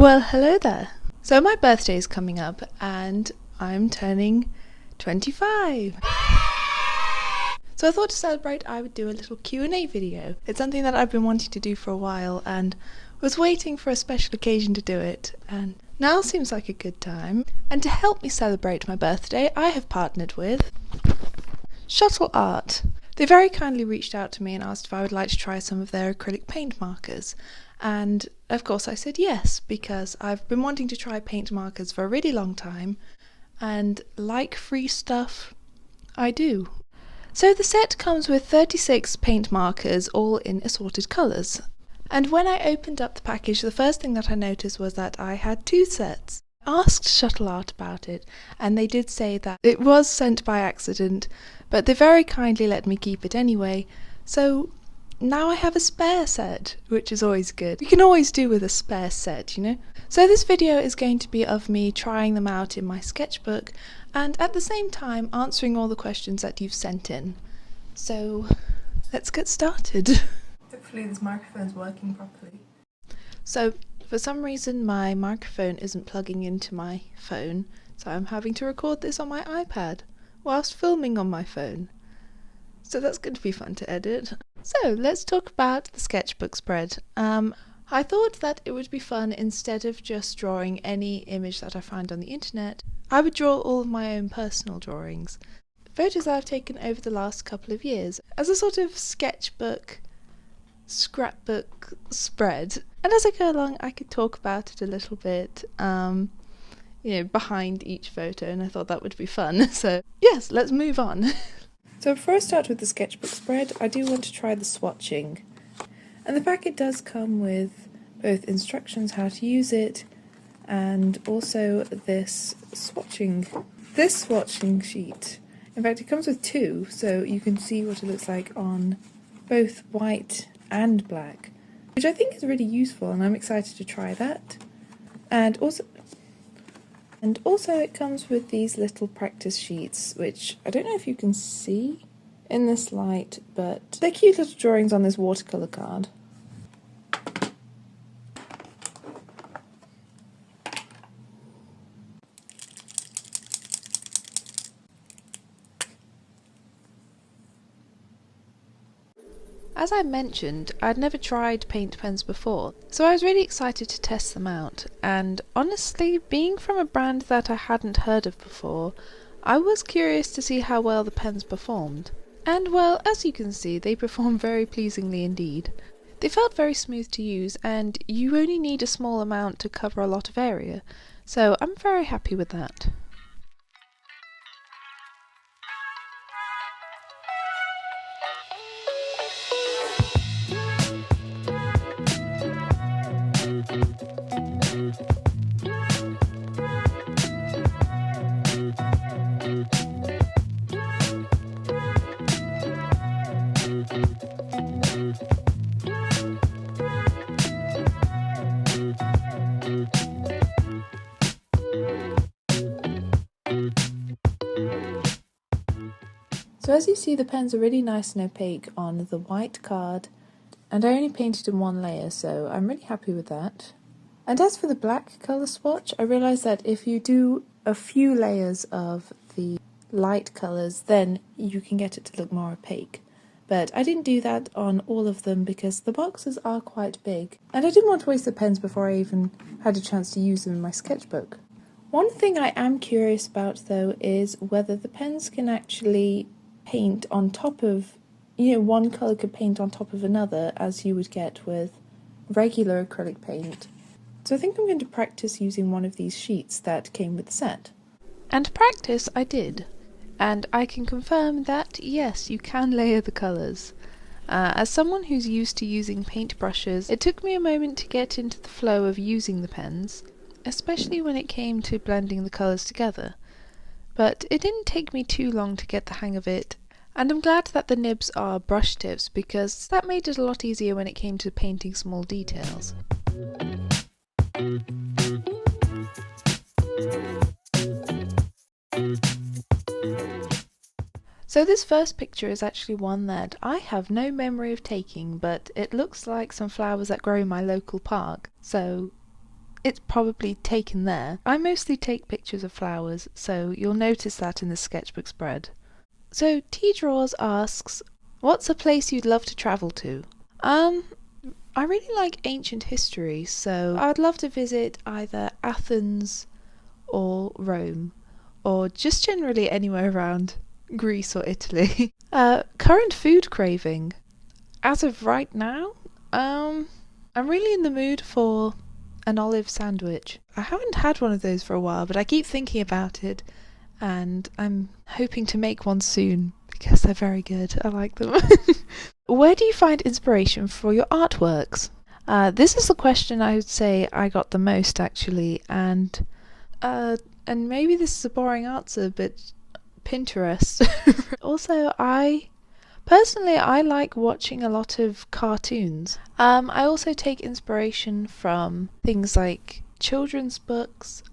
Well, hello there. So my birthday is coming up and I'm turning 25. So I thought to celebrate I would do a little Q&A video. It's something that I've been wanting to do for a while and was waiting for a special occasion to do it, and now seems like a good time. And to help me celebrate my birthday, I have partnered with Shuttle Art. They very kindly reached out to me and asked if I would like to try some of their acrylic paint markers. And of course I said yes, because I've been wanting to try paint markers for a really long time, and like free stuff, I do. So the set comes with 36 paint markers, all in assorted colours. And when I opened up the package, the first thing that I noticed was that I had two sets. I asked Shuttle Art about it, and they did say that it was sent by accident, but they very kindly let me keep it anyway, so now I have a spare set, which is always good. You can always do with a spare set, you know? So this video is going to be of me trying them out in my sketchbook, and at the same time answering all the questions that you've sent in. So let's get started. Hopefully this microphone's working properly. So for some reason my microphone isn't plugging into my phone, so I'm having to record this on my iPad whilst filming on my phone. So that's going to be fun to edit. So let's talk about the sketchbook spread. I thought that it would be fun, instead of just drawing any image that I find on the internet, I would draw all of my own personal drawings. Photos I've taken over the last couple of years as a sort of sketchbook, scrapbook spread. And as I go along I could talk about it a little bit, behind each photo, and I thought that would be fun. So yes, let's move on. So before I start with the sketchbook spread, I do want to try the swatching. And the packet does come with both instructions how to use it and also this swatching sheet. In fact, it comes with two, so you can see what it looks like on both white and black, which I think is really useful, and I'm excited to try that. And also it comes with these little practice sheets, which I don't know if you can see in this light, but they're cute little drawings on this watercolour card. As I mentioned, I'd never tried paint pens before, so I was really excited to test them out, and honestly, being from a brand that I hadn't heard of before, I was curious to see how well the pens performed. And well, as you can see, they perform very pleasingly indeed. They felt very smooth to use, and you only need a small amount to cover a lot of area, so I'm very happy with that. So as you see, the pens are really nice and opaque on the white card, and I only painted in one layer, so I'm really happy with that. And as for the black colour swatch, I realised that if you do a few layers of the light colours, then you can get it to look more opaque. But I didn't do that on all of them because the boxes are quite big, and I didn't want to waste the pens before I even had a chance to use them in my sketchbook. One thing I am curious about though is whether the pens can actually paint on top of, one colour could paint on top of another as you would get with regular acrylic paint. So I think I'm going to practice using one of these sheets that came with the set. And practice I did, and I can confirm that yes, you can layer the colours. As someone who's used to using paintbrushes, it took me a moment to get into the flow of using the pens, especially when it came to blending the colours together. But it didn't take me too long to get the hang of it, and I'm glad that the nibs are brush tips, because that made it a lot easier when it came to painting small details. So this first picture is actually one that I have no memory of taking, but it looks like some flowers that grow in my local park, so it's probably taken there. I mostly take pictures of flowers, so you'll notice that in the sketchbook spread. So T Draws asks, what's a place you'd love to travel to? I really like ancient history, so I'd love to visit either Athens or Rome, or just generally anywhere around Greece or Italy. Current food craving. As of right now, I'm really in the mood for an olive sandwich. I haven't had one of those for a while, but I keep thinking about it, and I'm hoping to make one soon because they're very good. I like them. Where do you find inspiration for your artworks? This is the question I would say I got the most, actually, and maybe this is a boring answer, but Pinterest. Also, I like watching a lot of cartoons. I also take inspiration from things like children's books,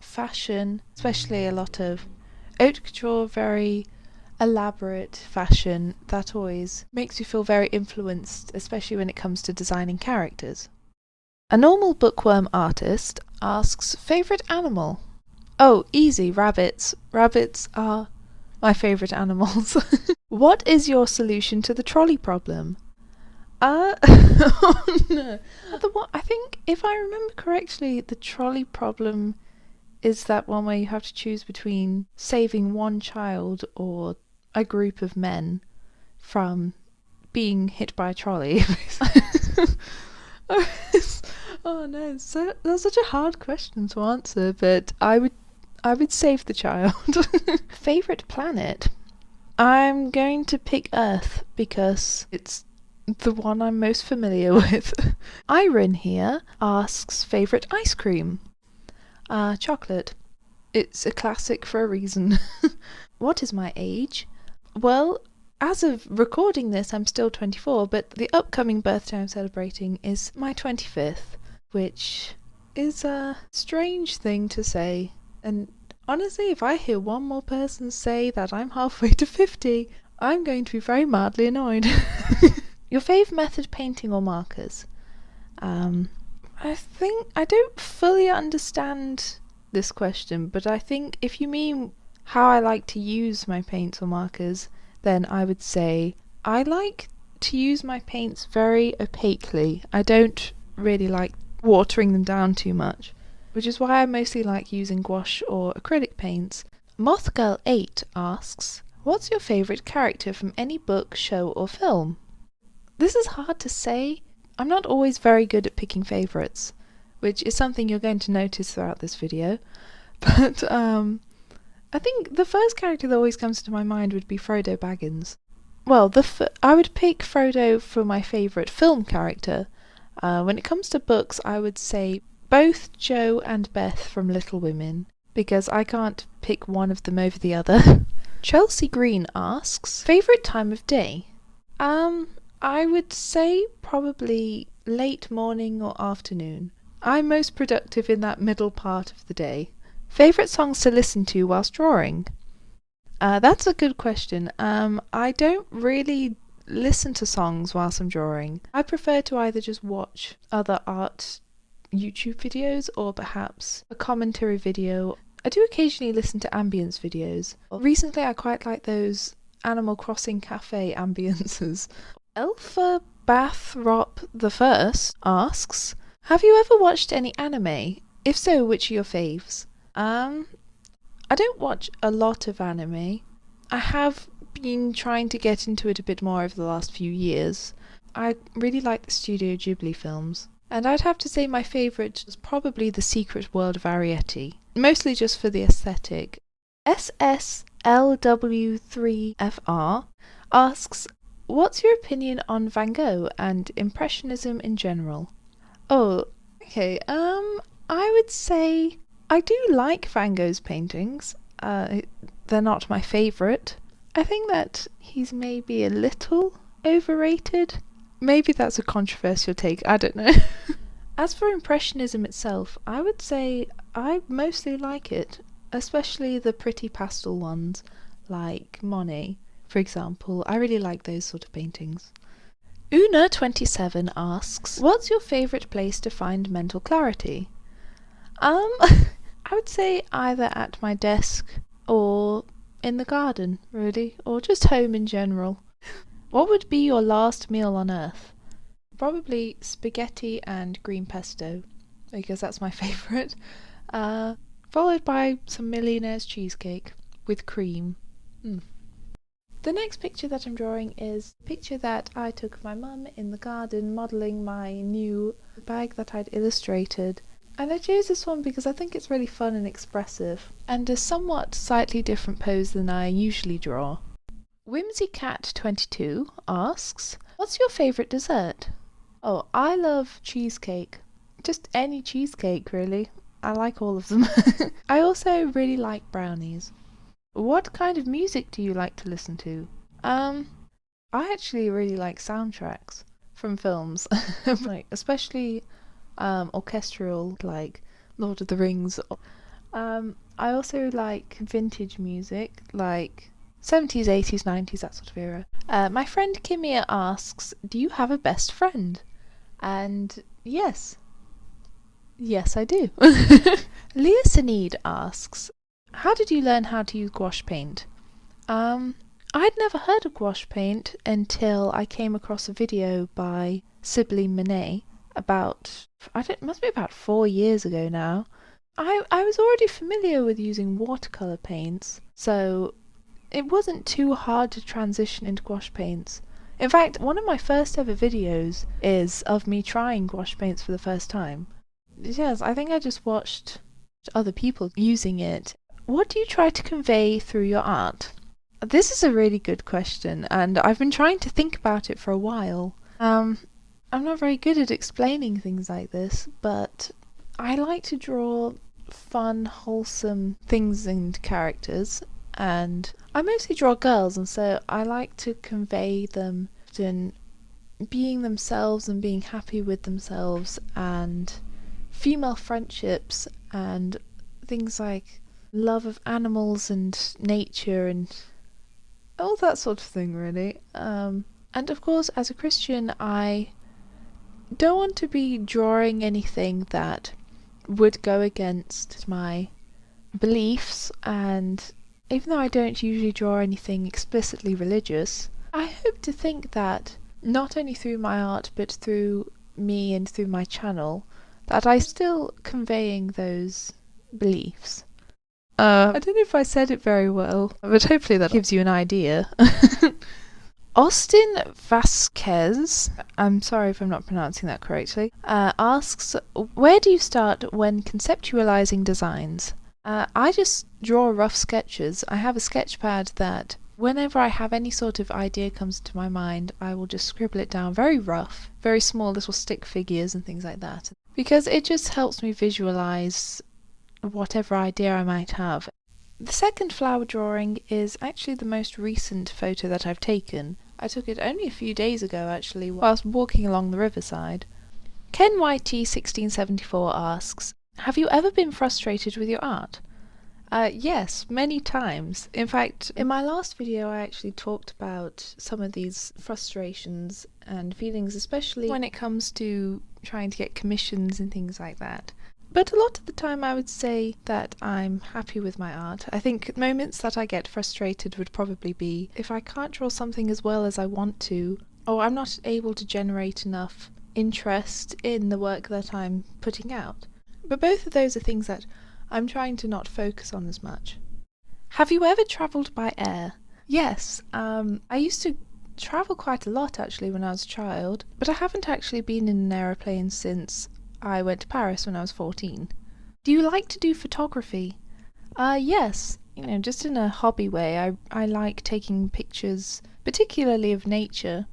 fashion, especially a lot of haute couture, very elaborate fashion. That always makes me feel very influenced, especially when it comes to designing characters. A normal bookworm artist asks, favourite animal? Oh, easy, rabbits. Rabbits are my favourite animals. What is your solution to the trolley problem? Oh no. I think, if I remember correctly, the trolley problem is that one where you have to choose between saving one child or a group of men from being hit by a trolley. Oh no, so that's such a hard question to answer, but I would save the child. Favorite planet? I'm going to pick Earth because it's the one I'm most familiar with. Iron here asks, favorite ice cream? Chocolate. It's a classic for a reason. What is my age? Well, as of recording this, I'm still 24, but the upcoming birthday I'm celebrating is my 25th, which is a strange thing to say. And honestly, if I hear one more person say that I'm halfway to 50, I'm going to be very mildly annoyed. Your fave method, painting or markers? I think I don't fully understand this question, but I think if you mean how I like to use my paints or markers, then I would say I like to use my paints very opaquely. I don't really like watering them down too much, which is why I mostly like using gouache or acrylic paints. Mothgirl8 asks, what's your favourite character from any book, show or film? This is hard to say. I'm not always very good at picking favourites, which is something you're going to notice throughout this video. But I think the first character that always comes to my mind would be Frodo Baggins. Well, I would pick Frodo for my favourite film character. When it comes to books, I would say both Jo and Beth from Little Women, because I can't pick one of them over the other. Chelsea Green asks, favourite time of day? I would say probably late morning or afternoon. I'm most productive in that middle part of the day. Favourite songs to listen to whilst drawing? That's a good question. I don't really listen to songs whilst I'm drawing. I prefer to either just watch other art YouTube videos or perhaps a commentary video. I do occasionally listen to ambience videos. Recently I quite like those Animal Crossing cafe ambiences. Elfa Bathrop the First asks, have you ever watched any anime? If so, which are your faves? I don't watch a lot of anime. I have been trying to get into it a bit more over the last few years. I really like the Studio Ghibli films. And I'd have to say my favourite was probably The Secret World of Arrietty, mostly just for the aesthetic. SSLW3FR asks, what's your opinion on Van Gogh and Impressionism in general? Oh, okay, I would say I do like Van Gogh's paintings. They're not my favourite. I think that he's maybe a little overrated. Maybe that's a controversial take, I don't know. As for Impressionism itself, I would say I mostly like it, especially the pretty pastel ones, like Monet, for example. I really like those sort of paintings. Una27 asks, what's your favourite place to find mental clarity? I would say either at my desk or in the garden, really, or just home in general. What would be your last meal on Earth? Probably spaghetti and green pesto, because that's my favourite. Followed by some millionaire's cheesecake with cream. The next picture that I'm drawing is a picture that I took of my mum in the garden modelling my new bag that I'd illustrated. And I chose this one because I think it's really fun and expressive, and a somewhat slightly different pose than I usually draw. WhimsyCat22 asks, what's your favourite dessert? Oh, I love cheesecake. Just any cheesecake, really. I like all of them. I also really like brownies. What kind of music do you like to listen to? I actually really like soundtracks from films, like especially orchestral, like Lord of the Rings. I also like vintage music, like 70s, 80s, 90s, that sort of era. My friend Kimia asks, do you have a best friend? And yes, I do. Leah Sanid asks, how did you learn how to use gouache paint? I'd never heard of gouache paint until I came across a video by Sibylle Monet it must be about 4 years ago now. I was already familiar with using watercolour paints, so it wasn't too hard to transition into gouache paints. In fact, one of my first ever videos is of me trying gouache paints for the first time. Yes, I think I just watched other people using it. What do you try to convey through your art? This is a really good question, and I've been trying to think about it for a while. I'm not very good at explaining things like this, but I like to draw fun, wholesome things and characters, and I mostly draw girls, and so I like to convey them in being themselves and being happy with themselves, and female friendships, and things like love of animals and nature and all that sort of thing, really. And of course, as a Christian, I don't want to be drawing anything that would go against my beliefs, and even though I don't usually draw anything explicitly religious, I hope to think that not only through my art but through me and through my channel that I'm still conveying those beliefs. I don't know if I said it very well, but hopefully that gives you an idea. Austin Vasquez, I'm sorry if I'm not pronouncing that correctly, asks, where do you start when conceptualizing designs? I just draw rough sketches. I have a sketch pad that whenever I have any sort of idea comes to my mind, I will just scribble it down very rough, very small little stick figures and things like that, because it just helps me visualize whatever idea I might have. The second flower drawing is actually the most recent photo that I've taken. I took it only a few days ago, actually, whilst walking along the riverside. Ken YT1674 asks, have you ever been frustrated with your art? Yes, many times. In fact, in my last video I actually talked about some of these frustrations and feelings, especially when it comes to trying to get commissions and things like that. But a lot of the time I would say that I'm happy with my art. I think moments that I get frustrated would probably be if I can't draw something as well as I want to, or I'm not able to generate enough interest in the work that I'm putting out. But both of those are things that I'm trying to not focus on as much. Have you ever travelled by air? Yes, I used to travel quite a lot actually when I was a child, but I haven't actually been in an aeroplane since I went to Paris when I was 14. Do you like to do photography? Yes, just in a hobby way. I like taking pictures, particularly of nature.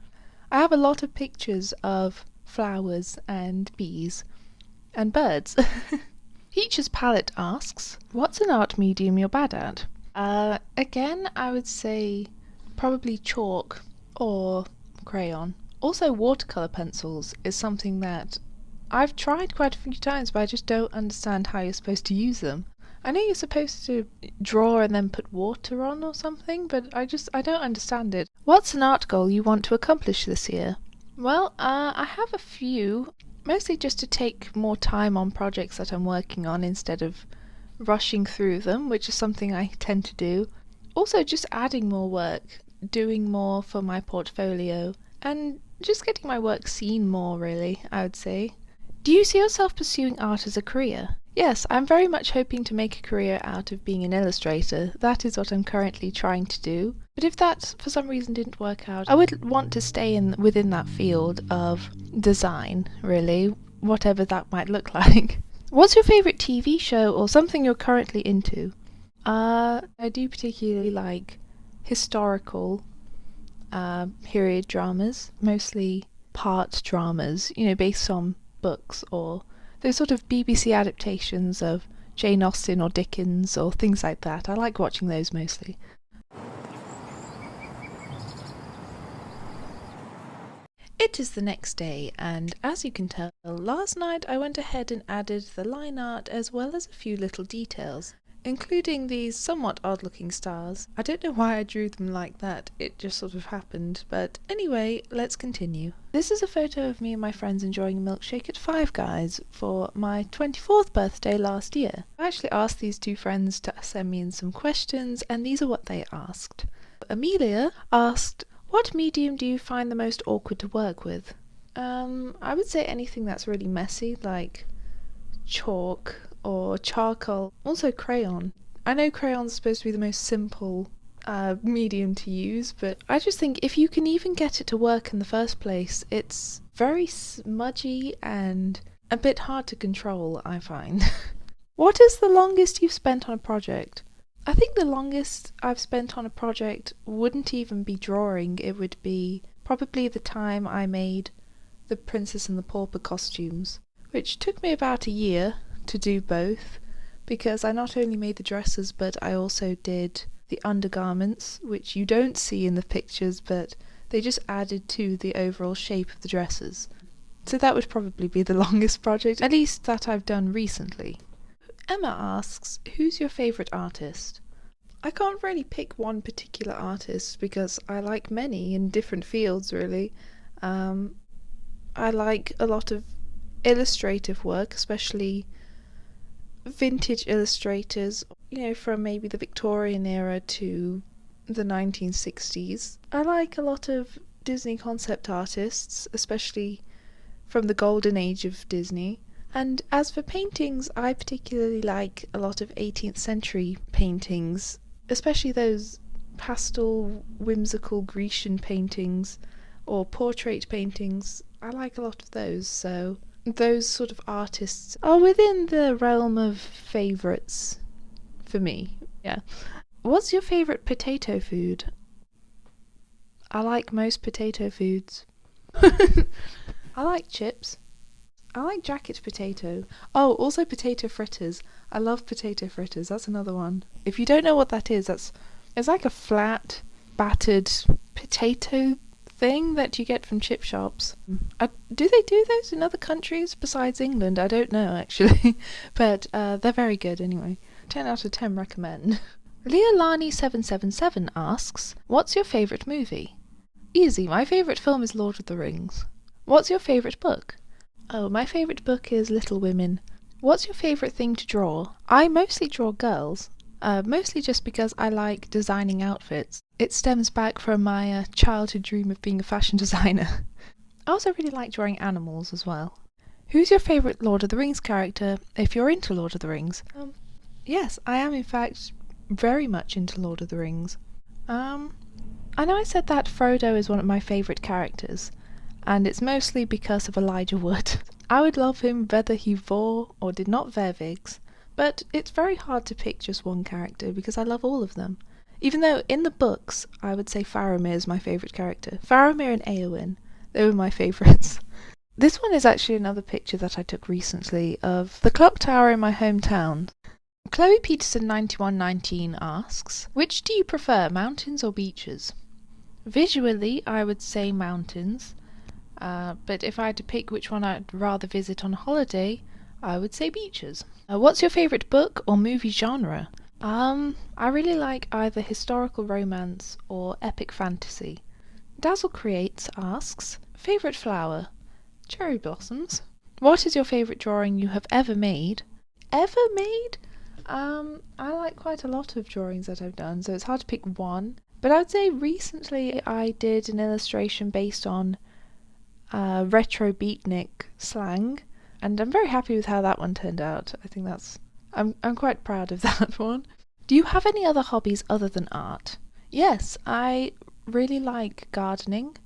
I have a lot of pictures of flowers and bees and birds. Peaches Palette asks, what's an art medium you're bad at? Again, I would say probably chalk or crayon. Also, watercolour pencils is something that I've tried quite a few times, but I just don't understand how you're supposed to use them. I know you're supposed to draw and then put water on or something, but I don't understand it. What's an art goal you want to accomplish this year? Well, I have a few. mostly just to take more time on projects that I'm working on instead of rushing through them, which is something I tend to do. Also just adding more work, doing more for my portfolio, and just getting my work seen more, really, I would say. Do you see yourself pursuing art as a career? Yes, I'm very much hoping to make a career out of being an illustrator. That is what I'm currently trying to do. But if that for some reason didn't work out, I would want to stay within that field of design, really, whatever that might look like. What's your favourite TV show or something you're currently into? I do particularly like historical period dramas, mostly part dramas, based on books or those sort of BBC adaptations of Jane Austen or Dickens or things like that. I like watching those mostly. It is the next day, and as you can tell, last night I went ahead and added the line art as well as a few little details, including these somewhat odd looking stars. I don't know why I drew them like that, it just sort of happened, but anyway, let's continue. This is a photo of me and my friends enjoying a milkshake at Five Guys for my 24th birthday last year. I actually asked these two friends to send me in some questions, and these are what they asked. Amelia asked, "What medium do you find the most awkward to work with?" I would say anything that's really messy, like chalk or charcoal, also crayon. I know crayon's supposed to be the most simple medium to use, but I just think if you can even get it to work in the first place, it's very smudgy and a bit hard to control, I find. What is the longest you've spent on a project? I think the longest I've spent on a project wouldn't even be drawing, it would be probably the time I made the Princess and the Pauper costumes, which took me about a year to do both, because I not only made the dresses but I also did the undergarments, which you don't see in the pictures, but they just added to the overall shape of the dresses. So that would probably be the longest project, at least that I've done recently. Emma asks, who's your favourite artist? I can't really pick one particular artist because I like many in different fields, really. I like a lot of illustrative work, especially vintage illustrators, from maybe the Victorian era to the 1960s. I like a lot of Disney concept artists, especially from the golden age of Disney. And as for paintings, I particularly like a lot of 18th century paintings, especially those pastel, whimsical Grecian paintings or portrait paintings. I like a lot of those, so those sort of artists are within the realm of favourites for me. Yeah. What's your favourite potato food? I like most potato foods. I like chips. I like jacket potato. Oh, also potato fritters. I love potato fritters. That's another one. If you don't know what that is, it's like a flat, battered potato thing that you get from chip shops. Do they do those in other countries besides England? I don't know, actually. But they're very good anyway. 10 out of 10 recommend. Leolani777 asks, what's your favourite movie? Easy, my favourite film is Lord of the Rings. What's your favourite book? Oh, my favourite book is Little Women. What's your favourite thing to draw? I mostly draw girls, mostly just because I like designing outfits. It stems back from my childhood dream of being a fashion designer. I also really like drawing animals as well. Who's your favourite Lord of the Rings character, if you're into Lord of the Rings? Yes, I am in fact very much into Lord of the Rings. I know I said that Frodo is one of my favourite characters, and it's mostly because of Elijah Wood. I would love him whether he wore or did not wear wigs, but it's very hard to pick just one character because I love all of them. Even though in the books I would say Faramir is my favourite character. Faramir and Éowyn, they were my favourites. This one is actually another picture that I took recently of the clock tower in my hometown. Chloe Peterson 9119 asks, which do you prefer, mountains or beaches? Visually, I would say mountains. But if I had to pick which one I'd rather visit on holiday, I would say beaches. What's your favourite book or movie genre? I really like either historical romance or epic fantasy. Dazzle Creates asks, favourite flower? Cherry blossoms. What is your favourite drawing you have ever made? Ever made? I like quite a lot of drawings that I've done, so it's hard to pick one. But I would say recently I did an illustration based on retro beatnik slang, and I'm very happy with how that one turned out. I think I'm quite proud of that one. Do you have any other hobbies other than art? Yes, I really like gardening.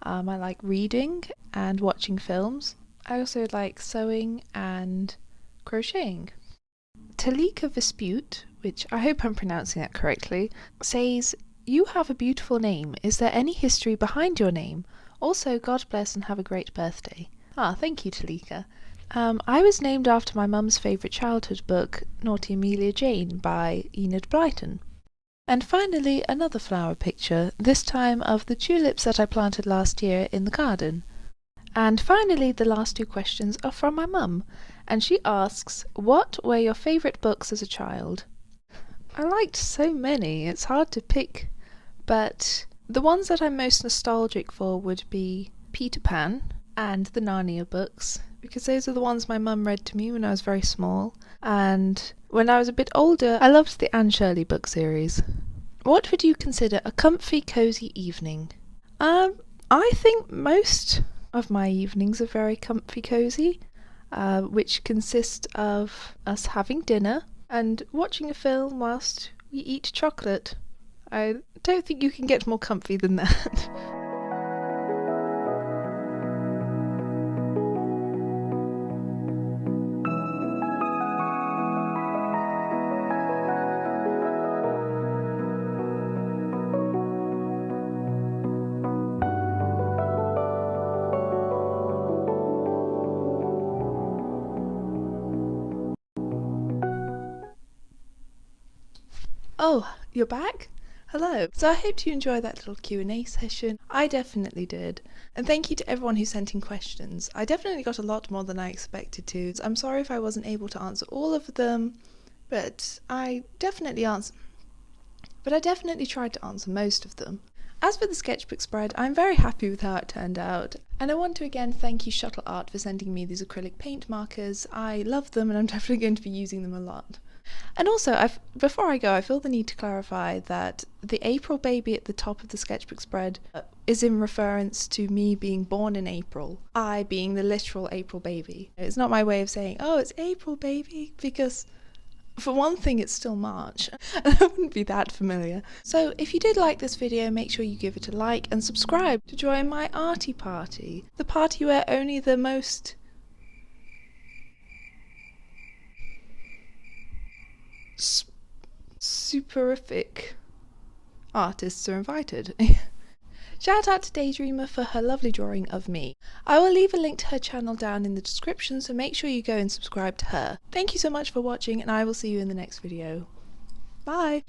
I like reading and watching films. I also like sewing and crocheting. Talika Dispute, which I hope I'm pronouncing that correctly, says, "You have a beautiful name. Is there any history behind your name? Also, God bless and have a great birthday." Ah, thank you, Talika. I was named after my mum's favourite childhood book, Naughty Amelia Jane by Enid Blyton. And finally, another flower picture, this time of the tulips that I planted last year in the garden. And finally, the last two questions are from my mum, and she asks, what were your favourite books as a child? I liked so many, it's hard to pick, but the ones that I'm most nostalgic for would be Peter Pan and the Narnia books, because those are the ones my mum read to me when I was very small, and when I was a bit older, I loved the Anne Shirley book series. What would you consider a comfy, cosy evening? I think most of my evenings are very comfy, cosy, which consist of us having dinner and watching a film whilst we eat chocolate. I don't think you can get more comfy than that. Oh, you're back? Hello. So I hope you enjoyed that little Q&A session. I definitely did. And thank you to everyone who sent in questions. I definitely got a lot more than I expected to. I'm sorry if I wasn't able to answer all of them, but I definitely tried to answer most of them. As for the sketchbook spread, I'm very happy with how it turned out. And I want to again thank you Shuttle Art for sending me these acrylic paint markers. I love them and I'm definitely going to be using them a lot. And also, before I go, I feel the need to clarify that the April baby at the top of the sketchbook spread is in reference to me being born in April, I being the literal April baby. It's not my way of saying, oh, it's April baby, because for one thing, it's still March, and I wouldn't be that familiar. So if you did like this video, make sure you give it a like and subscribe to join my arty party, the party where only the most superific artists are invited. Shout out to Daydreamer for her lovely drawing of me. I will leave a link to her channel down in the description, so make sure you go and subscribe to her. Thank you so much for watching, and I will see you in the next video. Bye!